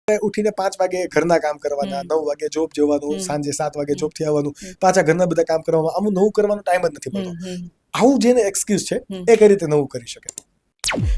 ઉઠીને 5 વાગે ઘરના કામ કરવાના, 9 વાગે જોબ જવાનું, સાંજે 7 વાગે જોબ થી આવવાનું, પાછા ઘરના બધા કામ કરવામાં, આમ નવું કરવાનો ટાઈમ જ નથી મળતો. આવું જેને એક્સક્યુઝ છે એ કઈ રીતે નવું કરી શકે?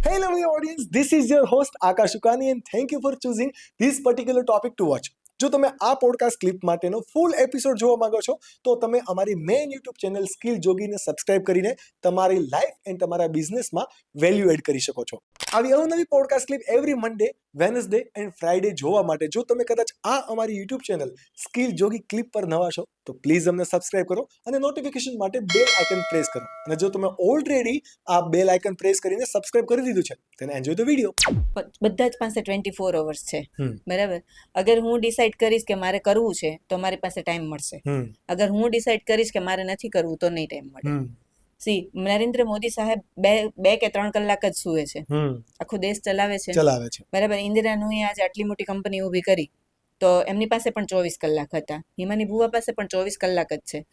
Hello my audience, this is your host Akash Ukani and thank you for choosing this particular topic to watch. જો તમે આ પોડકાસ્ટ ક્લિપ માટેનો ફૂલ એપિસોડ જોવા માંગો છો તો તમે અમારી મેઇન યુટ્યુબ ચેનલ સ્કિલ જોગીને સબસ્ક્રાઇબ કરીને તમારી લાઈફ એન્ડ તમારા બિઝનેસમાં વેલ્યુ એડ કરી શકો છો. આવી અવનવી podcast clip every Monday, Wednesday and Friday જોવા માટે જો તમે કદાચ આ અમારી યુટ્યુબ ચેનલ સ્કિલ જોગી ક્લિપ પર નવા છો તો પ્લીઝ અમને સબસ્ક્રાઇબ કરો અને નોટિફિકેશન માટે બેલ આઇકન પ્રેસ કરો. અને જો તમે ઓલરેડી આ બેલ આઇકન પ્રેસ કરીને સબસ્ક્રાઇબ કરી દીધું છે then enjoy the video. બધા જ પાસે 24 અવર્સ છે, બરાબર. અગર હું ડિસાઈડ કરીશ કે મારે કરવું છે તો મારી પાસે ટાઈમ મળશે. અગર હું ડિસાઈડ કરીશ કે મારે નથી કરવું તો નહીં ટાઈમ મળે. સી નરેન્દ્ર મોદી સાહેબ 2 કે 3 કલાક જ સૂવે છે, આખો દેશ ચલાવે છે, બરાબર. ઇન્દિરા નૂએ આજે આટલી મોટી કંપની ઊભી કરી તો એમની પાસે પણ 24 કલાક હતા. હિમાની બુવા પાસે પણ 24 કલાક જ છે.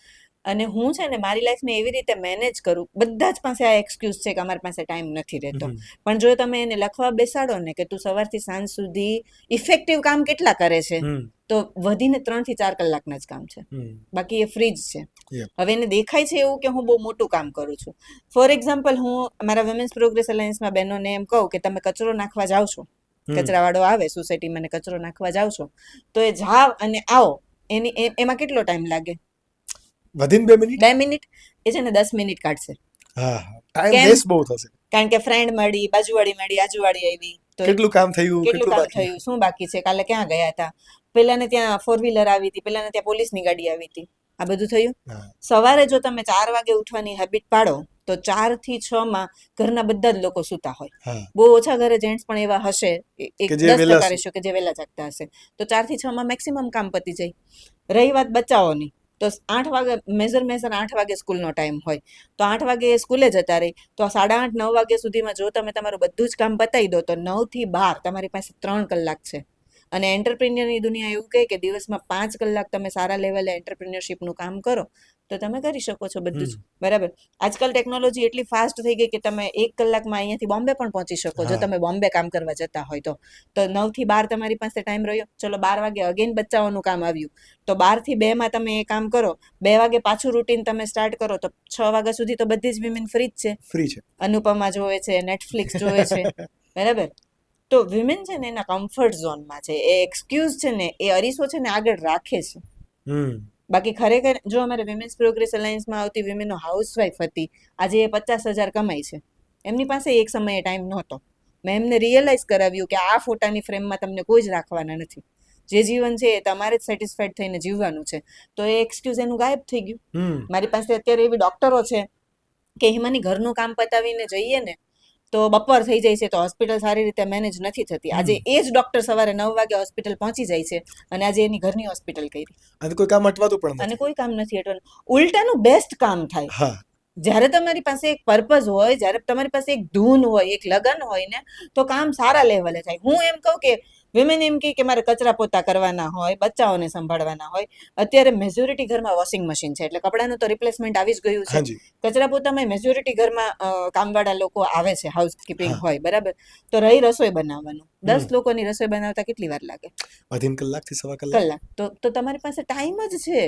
અને હું છે ને મારી લાઈફને એવી રીતે મેનેજ કરું, બધા જ પાસે આ એક્સક્યુઝ છે કે અમારી પાસે ટાઈમ નથી રહેતો. પણ જો તમે એને લખવા બેસાડો ને કે તું સવારથી સાંજ સુધી ઇફેક્ટિવ કામ કેટલા કરે છે તો વધીને 3 થી 4 કલાકના જ કામ છે, બાકી એ ફ્રી જ છે. હવે એને દેખાય છે એવું કે હું બહુ મોટું કામ કરું છું. ફોર એક્ઝામ્પલ, હું મારા વિમેન્સ પ્રોગ્રેસ અલાયન્સમાં બહેનોને એમ કહું કે તમે કચરો નાખવા જાઓ છો, કચરાવાળો આવે સોસાયટીમાં ને કચરો નાખવા જાઓ છો તો એ જાવ અને આવો, એમાં કેટલો ટાઈમ લાગે? વધીને 2 મિનિટ. એ છે ને 10 મિનિટ કાઢશે. ટાઈમ વેસ્ટ બહુ થશે. કારણ કે ફ્રેન્ડ મળી, બાજુવાળી મળી, આજુવાળી આવી તો કેટલું કામ થયું, શું બાકી છે, કાલે ક્યાં ગયા હતા, પેલાને ત્યાં 4 વ્હીલર આવી હતી, પેલાને ત્યાં પોલીસની ગાડી આવી હતી, આ બધું થયું. સવારે જો તમે 4 વાગે ઉઠવાની હેબિટ પાડો તો 4 થી 6 માં ઘરના બધા જ લોકો સૂતા હોય. બહુ ઓછા ઘરે જેન્ટ્સ પણ એવા હશે, 10% રહેશો કે જે વહેલા જાગતા હશે. તો 4 થી 6 માં મેક્સિમમ કામ પતી જાય. રહી વાત બચાવોની તો 8 વાગે મેજર 8 વાગે સ્કૂલનો ટાઈમ હોય તો 8 વાગે સ્કૂલે જતા રહી તો 8:30 9 વાગ્યા સુધીમાં જો તમે તમારું બધું જ કામ પતાવી દો તો 9 થી 12 તમારી પાસે 3 કલાક છે. અને એન્ટરપ્રિન્યોરની દુનિયા એવું કહે કે દિવસમાં 5 કલાક તમે સારા લેવલે એન્ટરપ્રિન્યોરશિપનું કામ કરો તો તમે કરી શકો છો બધું જ, બરાબર. આજકાલ ટેકનોલોજી એટલી ફાસ્ટ થઈ ગઈ કે તમે 1 કલાકમાં અહીંયાથી બોમ્બે પણ પહોંચી શકો જો તમે બોમ્બે કામ કરવા જતા હોય તો 9 થી 12 તમારી પાસે ટાઈમ રહ્યો. ચલો 12 વાગે અગેન બચાવવાનું કામ આવ્યું તો 12 થી 2 માં તમે એ કામ કરો, 2 વાગે પાછું રૂટીન તમે સ્ટાર્ટ કરો તો 6 વાગ્યા સુધી તો બધી જ વિમેન ફ્રી જ છે. અનુપમા જોવે છે, નેટફ્લિક્સ જોવે છે, બરાબર. તો વિમેન છે ને એના કમ્ફર્ટ ઝોનમાં છે. એ એક્સક્યુઝ છે ને એ અરીસો છે ને આગળ રાખે છે. બાકી ખરેખર જો અમારે વિમેન્સ પ્રોગ્રેસ અલાયન્સમાં આવતી વિમેનો હાઉસવાઈફ હતી, આજે એ 50,000 કમાય છે. એમની પાસે એક સમયે ટાઈમ નહોતો. મેં એમને રિયલાઇઝ કરાવ્યું કે આ ફોટાની ફ્રેમમાં તમને કોઈ જ રાખવાના નથી. જે જીવન છે એ તમારે જ સેટિસ્ફાઈડ થઈને જીવવાનું છે. તો એ એક્સક્યુઝ એનું ગાયબ થઈ ગયું. મારી પાસે અત્યારે એવી ડોક્ટરો છે કે હિમાની ઘરનું કામ પતાવીને જઈએ ને તો બપોર થઈ જાય છે તો હોસ્પિટલ સારી રીતે મેનેજ નથી થતી. આજે એ જ ડોક્ટર સવારે 9 વાગે હોસ્પિટલ પહોંચી જાય છે અને આજે એની ઘરની હોસ્પિટલ કરી અને કોઈ કામ અટવાતું પણ નથી. અને કોઈ કામ નથી અટવાનું. ઉલટાનું બેસ્ટ કામ થાય. જ્યારે તમારી પાસે એક પર્પઝ હોય, જ્યારે તમારી પાસે એક ધૂન હોય, એક લગન હોય ને તો કામ સારા લેવલે થાય. હું એમ કહું કે વિમેન એમ કે મારે કચરા પોતા કરવાના હોય, બચ્ચાઓને સંભાળવાના હોય. અત્યારે મેજોરિટી ઘરમાં વોશિંગ મશીન છે એટલે કપડાનું તો રિપ્લેસમેન્ટ આવી જ ગયું છે. કચરા પોતામાં મેજોરિટી ઘરમાં કામવાળા લોકો આવે છે, હાઉસકીપિંગ હોય, બરાબર. તો રહી રસોઈ બનાવવાનું, 10 લોકોની રસોઈ બનાવતા કેટલી વાર લાગે? વધીને કલાકથી સવા કલાક. તો તમારી પાસે ટાઈમ જ છે.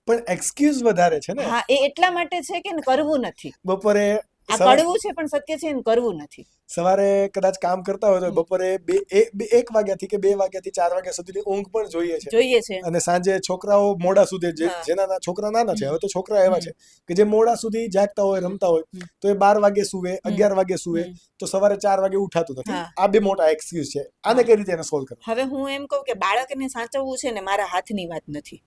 પણ એક્સક્યુઝ વધારે છે ને. હા, એ એટલા માટે છે કે કરવું નથી. બપોરે આ કડવું છે પણ સત્ય છે, કરવું નથી. સવારે કદાચ કામ કરતા હોય તો બપોરે 1 વાગ્યાથી કે 2 વાગ્યાથી 4 વાગ્યા સુધીની ઊંઘ પણ જોઈએ છે. અને સાંજે છોકરાઓ મોડા સુધી, જેના છોકરા નાના છે, હવે તો છોકરા એવા છે કે જે મોડા સુધી જાગતા હોય, રમતા હોય તો એ 12 વાગે સુવે, 11 વાગે સુવે તો સવારે 4 વાગે ઉઠાતું નથી. આ બે મોટા એક્સક્યુઝ છે. આને કઈ રીતે એને સોલ્વ કરવું? હવે હું એમ કહું કે બાળકને સાચવવું છે ને મારા હાથની વાત નથી.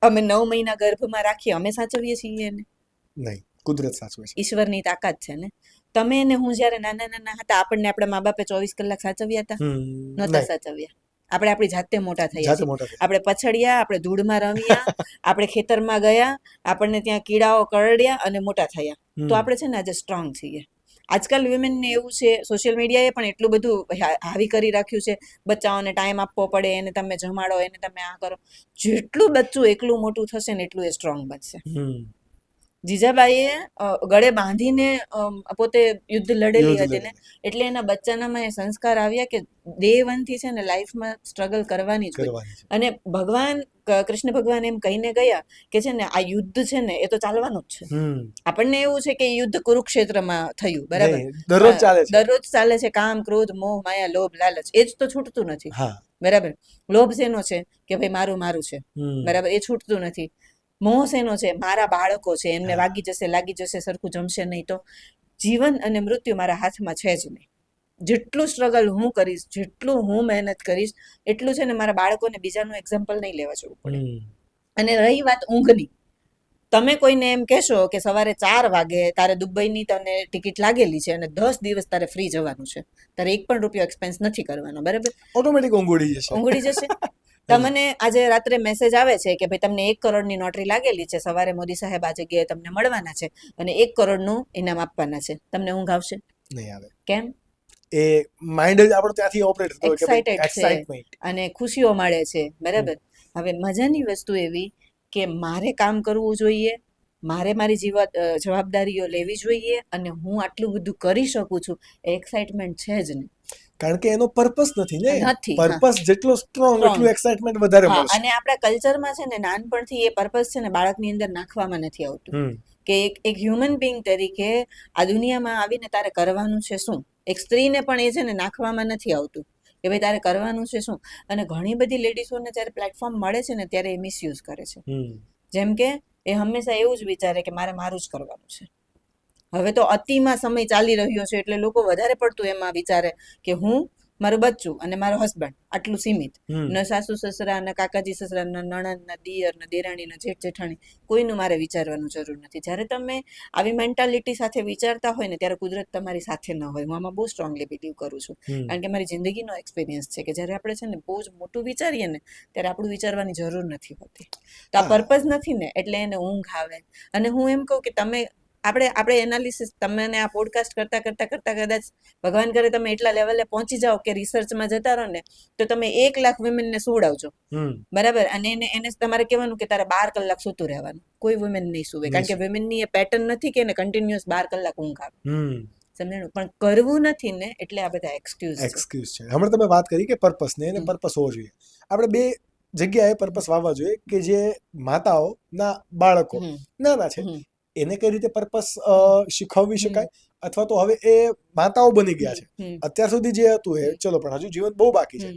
અમે 9 મહિના ગર્ભમાં રાખીએ, અમે સાચવીએ છીએ એને? નહીં, કુદરત સાચવે છે. ઈશ્વરની તાકાત છે ને. તમે ને હું જ્યારે નાના હતા આપણને આપણા મા બાપે 24 કલાક સાચવ્યા હતા? નહોતા સાચવ્યા. આપણે આપણી જાતે મોટા થયા છીએ. આપણે પછડ્યા, આપણે ધૂળમાં રમ્યા, આપણે ખેતરમાં ગયા, આપણને ત્યાં કીડાઓ કરડ્યા અને મોટા થયા. તો આપણે છે ને આજે સ્ટ્રોંગ છીએ. આજકાલ વિમેનને એવું છે, સોશિયલ મીડિયાએ પણ એટલું બધું હાવી કરી રાખ્યું છે. બચ્ચાઓને ટાઈમ આપવો પડે, એને તમે જમાડો, એને તમે આ કરો. જેટલું બચ્ચું એકલું મોટું થશે ને એટલું એ સ્ટ્રોંગ બનશે. જીજાબાઈએ ગળે બાંધીને પોતે યુદ્ધ લડેલી હતી ને, એટલે એના બચ્ચાનામાં એ સંસ્કાર આવ્યા કે day one થી છે ને લાઈફમાં સ્ટ્રગલ કરવાની જ હોય. અને ભગવાન કૃષ્ણ ભગવાન એમ કહીને ગયા કે છે ને આ યુદ્ધ છે ને એ તો ચાલવાનું જ છે. આપણને એવું છે કે યુદ્ધ કુરુક્ષેત્રમાં થયું, બરાબર, દરરોજ ચાલે છે, કામ ક્રોધ મોહ માયા લોભ લાલચ, એ જ તો છૂટતું નથી. બરાબર, લોભ શેનો છે કે ભાઈ મારું મારું છે, બરાબર, એ છૂટતું નથી. મોહ શેનો છે, મારા બાળકો છે, એમને વાગી જશે લાગી જશે, સરખું જમશે નહીં તો. જીવન અને મૃત્યુ મારા હાથમાં છે જ નહીં. જેટલું સ્ટ્રગલ હું કરીશ, જેટલું હું મહેનત કરીશ, એટલું છે ને મારા બાળકોને બીજાનું એક્ઝામ્પલ નહીં લેવા જવું પડે. અને રહી વાત ઊંઘની, તમે કોઈને એમ કહેશો કે સવારે 4 વાગે તારે દુબઈની તને ટિકિટ લાગેલી છે અને 10 દિવસ તારે ફ્રી જવાનું છે, તારે 1 પણ રૂપિયો એક્સપેન્સ નથી કરવાનો, બરાબર, ઓટોમેટિક ઊંઘી જશે. તમને આજે રાત્રે મેસેજ આવે છે કે ભાઈ તમને 1 કરોડની નોટરી લાગેલી છે, સવારે મોદી સાહેબ આ જગ્યાએ તમને મળવાના છે અને 1 કરોડનું ઇનામ આપવાના છે, તમને ઊંઘ આવશે? નહીં આવે. કેમ? એ માઇન્ડ જ આપણો ત્યાંથી ઓપરેટ થતો હોય કે એક્સાઇટમેન્ટ અને ખુશીઓ મળે છે, બરાબર. હવે મજાની વસ્તુ એવી કે મારે કામ કરવું જોઈએ, મારે મારી જવાબદારીઓ લેવી જોઈએ અને હું આટલું બધું કરી શકું છું, એ એક્સાઇટમેન્ટ છે જ નહીં. કારણ કે એનો પર્પસ નથી ને. પર્પસ જેટલો સ્ટ્રોંગ એટલું એક્સાઇટમેન્ટ વધારે મળશે. અને આપણા કલ્ચરમાં છે ને નાનપણથી એ પર્પસ છે ને બાળકની અંદર નાખવામાં નથી આવતું કે એક હ્યુમન બીંગ તરીકે આ દુનિયામાં આવીને તારે કરવાનું છે શું. એક સ્ત્રીને પણ એ છે ને નાખવામાં નથી આવતું કે ભાઈ તારે કરવાનું છે શું. અને ઘણી બધી લેડીઝોને જ્યારે પ્લેટફોર્મ મળે છે ને ત્યારે એ મિસયુઝ કરે છે. જેમ કે એ હંમેશા એવું જ વિચારે કે મારે મારું જ કરવાનું છે. હવે તો અતિમાં સમય ચાલી રહ્યો છે એટલે લોકો વધારે પડતું એમાં વિચારે કે હું, મારું બચ્ચું અને મારો હસબન્ડ આટલું સીમિત, ન સાસુ સસરા, ન કાકાજી સસરા, ન નણંદ, ન દિયર, ન દેરાણી, ન જેઠ જેઠાણી, કોઈનું મારે વિચારવાનું જરૂર નથી. જ્યારે તમે આવી મેન્ટાલિટી સાથે વિચારતા હોય ને ત્યારે કુદરત તમારી સાથે ન હોય. હું આમાં બહુ સ્ટ્રોંગલી બિલીવ કરું છું, કારણ કે મારી જિંદગીનો એક્સપિરિયન્સ છે કે જ્યારે આપણે છે ને બહુ જ મોટું વિચારીએ ને ત્યારે આપણું વિચારવાની જરૂર નથી હોતી. તો આ પર્પઝ નથી ને એટલે એને ઊંઘ આવે. અને હું એમ કહું કે તમે આપણે એનાલિસિસ, તમને આ પોડકાસ્ટ કરતા કદાચ ભગવાન કરે તમે એટલા લેવલે પહોંચી જાઓ કે રિસર્ચમાં જતા રહો ને તો તમે 1 લાખ વિમેનને સુવડાવજો, બરાબર, અને એને તમારે કહેવાનું કે તારે 12 કલાક સૂતું રહેવાનું. કોઈ વુમેન નહીં સુવે, કારણ કે વિમેનની એ પેટર્ન નથી કે એને કન્ટિન્યુઅસ 12 કલાક ઊંઘ આવે. સમજાણું? પણ કરવું નથી ને એટલે આ બધા એક્સક્યુઝ છે. હમણાં તમે વાત કરી કે પર્પસ ને, એને પર્પસ હોવો જોઈએ. આપણે 2 જગ્યાએ પર્પસ વાવવા જોઈએ કે જે માતાઓના બાળકો નાના છે એને કઈ રીતે પર્પસ શીખવવી શકાય, અથવા તો હવે એ માતાઓ બની ગયા છે, અત્યાર સુધી જે હતું એ ચલો, પણ હજુ જીવન બહુ બાકી છે,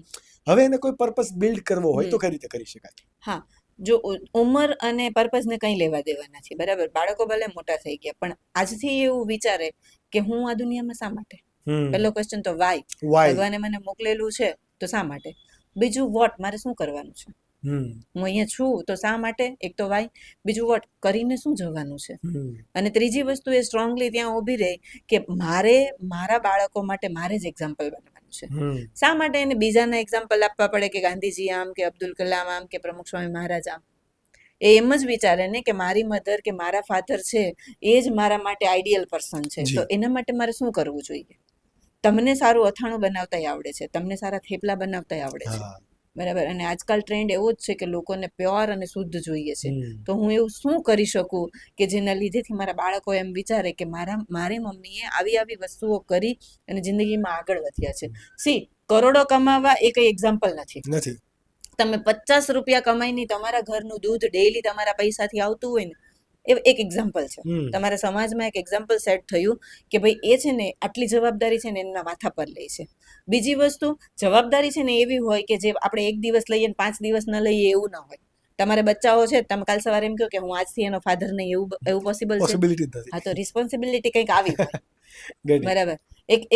હવે એને કોઈ પર્પસ બિલ્ડ કરવો હોય તો કઈ રીતે કરી શકાય? હા, જો ઉંમર અને પર્પસ ને કઈ લેવા દેવા નથી, બરાબર. બાળકો ભલે મોટા થઈ ગયા પણ આજથી એવું વિચારે કે હું આ દુનિયામાં શા માટે. પહેલો ક્વેશ્ચન તો વાય, ભગવાને મને મોકલેલું છે તો શા માટે. બીજું વોટ, મારે શું કરવાનું છે. હું અહીંયા છું તો શા માટે, એક તો વાય. બીજું વોટ, કરીને શું જવાનું છે. અને ત્રીજી વસ્તુ એ સ્ટ્રોંગલી ત્યાં ઊભી રહે કે મારે મારા બાળકો માટે મારે જ એક્ઝામ્પલ બનવાનું છે. શા માટે એને બીજાના એક્ઝામ્પલ આપવા પડે કે ગાંધીજી આમ, કે અબ્દુલ કલામ આમ, કે પ્રમુખ સ્વામી મહારાજ આમ. એ એમ જ વિચારે ને કે મારી મધર કે મારા ફાધર છે એ જ મારા માટે આઈડિયલ પર્સન છે, તો એના માટે મારે શું કરવું જોઈએ. તમને સારું અથાણું બનાવતા આવડે છે, તમને સારા થેપલા બનાવતા આવડે છે, બરાબર. અને આજકાલ ટ્રેન્ડ એવો જ છે કે લોકોને પ્યોર અને શુદ્ધ જોઈએ છે. તો હું એવું શું કરી શકું કે જેના લીધેથી મારા બાળકો એમ વિચારે કે મારી મમ્મીએ આવી વસ્તુઓ કરી અને જિંદગીમાં આગળ વધ્યા છે. કરોડો કમાવા એ કઈ એક્ઝામ્પલ નથી. તમે 50 રૂપિયા કમાઈને તમારા ઘરનું દૂધ ડેઈલી તમારા પૈસાથી આવતું હોય ને એ એક એક્ઝામ્પલ છે. તમારા સમાજમાં એક એક્ઝામ્પલ સેટ થયું કે ભાઈ એ છે ને આટલી જવાબદારી છે ને એમના માથા પર લે છે. બીજી વસ્તુ, જવાબદારી છે ને એવી હોય કે જે આપણે 1 દિવસ લઈએ ને 5 દિવસ ન લઈએ એવું ના હોય. તમારે બચ્ચાઓ છે, તમે કાલ સવારે એમ કહો કે હું આજથી એનો ફાધર નહીં, એવું પોસિબલ છે? હા, તો રિસ્પોન્સિબિલિટી કંઈક આવી હોય, બરાબર.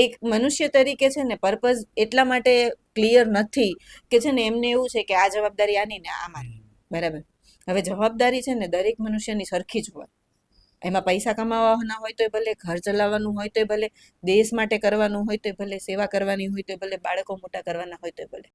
એક મનુષ્ય તરીકે છે ને પર્પઝ એટલા માટે ક્લિયર નથી કે છે ને એમને એવું છે કે આ જવાબદારી આની ને આ મારી, બરાબર. હવે જવાબદારી છે ને દરેક મનુષ્યની સરખી જ હોય. એમાં પૈસા કમાવાના હોય તોય ભલે, ઘર ચલાવવાનું હોય તોય ભલે, દેશ માટે કરવાનું હોય તોય ભલે, સેવા કરવાની હોય તોય ભલે, બાળકો મોટા કરવાના હોય તોય ભલે.